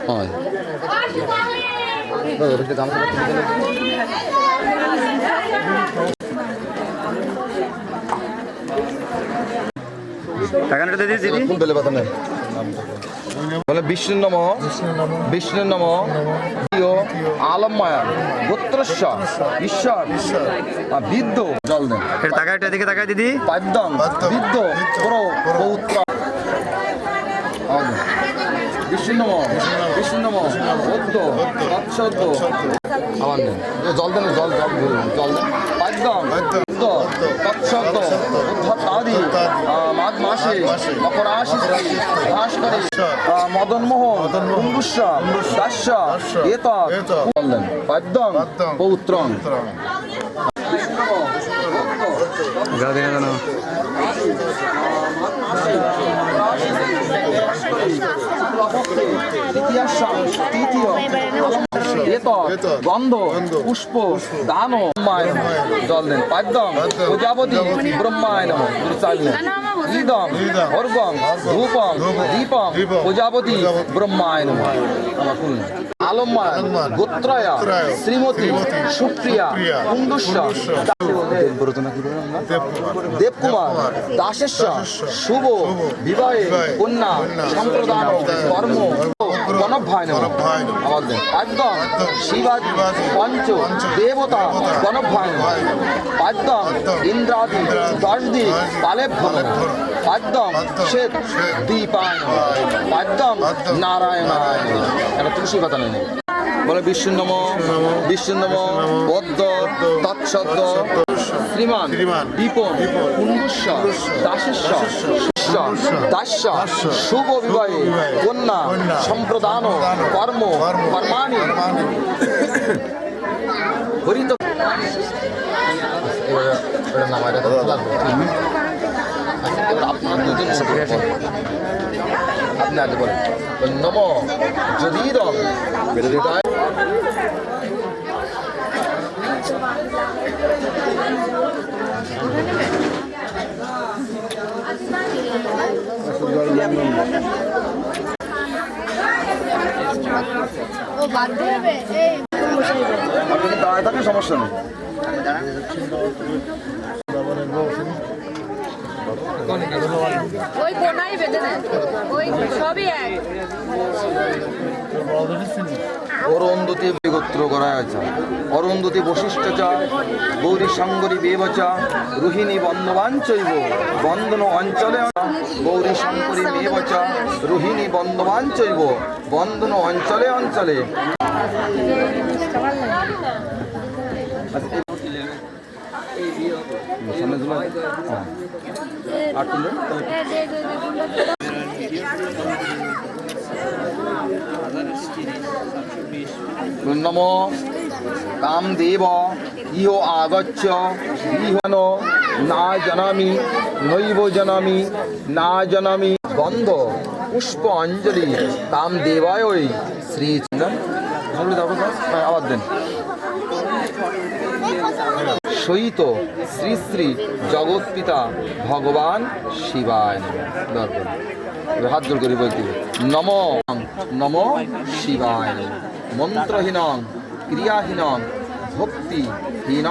হয় টাকাটা দিয়ে দিদি বেলে পাতা নেই বলে বিষ্ণু নম বিষ্ণু নম আলম মায়া গোত্রস্য ঈশ্বর বিদ্য জল দেন টাকাটা দিকে তাকায় দিদি পাদ্যম বিদ্য পুরো পৌত্র বিষ্ণু নম বিষ্ণু নম বৌদ্ধ তৎসদ্য আবার দেন জল দেন জল জল জল দেন পাদ্যম বিদ্য তৎসদ্য উদ্ধতাদি মাঘ মাসে মকরাশি ভাস্করী মদনমোহন কুণ্ডুষ্য দাস্য এতৎ বললেন পাদ্যম পৌত্রং গাও দিনা জানো গন্ধ পুষ্প দান জল দেন পাদ্যম প্রজাপতি ব্রহ্মায় নম চাইলেন ঈদম অর্গম ধূপম দীপম প্রজাপতি ব্রহ্মায় নম আলম্মা গোত্রয়া শ্রীমতী সুপ্রিয়া কুণ্ডুষ্য দেবকুমার দাসেশ্বর শুভ বিবাহে কন্যা সম্প্রদান কর্ম গণভায় পাদ্যম শিবাজি পঞ্চ দেবতা গণভায় পাদ্যম ইন্দ্রাদি দশদি পালেভ্য পাদ্যম শ্বেত দীপায় পাদ্যম নারায়ণায় একটা তুলসী পাতা নেই বলে বিষ্ণু নম বিষ্ণু নম বদ্ধ তৎসদ্য শ্রীমান দীপন কুণ্ডুষ্য দাসেশ্বর দাস্য শুভ বিবাহে কন্যা সম্প্রদান কর্ম কর্মাণি হরিত আপনি আগে বলেন নম যদিরম হৃদয় আপনি দাঁড়ায় থাকেন সমস্যা নেই ওই কোনাই বেঁধে দেন ওই সবই এক অরুন্ধতী গোত্র করা আছে অরুন্ধতী বশিষ্ঠ চ গৌরী শঙ্করী বেবচ রোহিণী বন্ধবাঞ্চৈব বন্ধন অঞ্চলে গৌরী শঙ্করী বেবচ রোহিণী বন্ধবাঞ্চৈব বন্ধন অঞ্চলে অঞ্চলে নম কামদেব ইহ আগচ্ছ ইহন না জানামি নৈব জানামি না জানামি গন্ধ পুষ্প অঞ্জলি কামদেবায় শ্রী আবার দেন সহিত শ্রী শ্রী জগৎপিতা ভগবান শিবায় দর্পণ হাত জোর করে বলতে নম নম শিবায় মন্ত্রহীন ক্রিয়াহীন ভক্তিহীন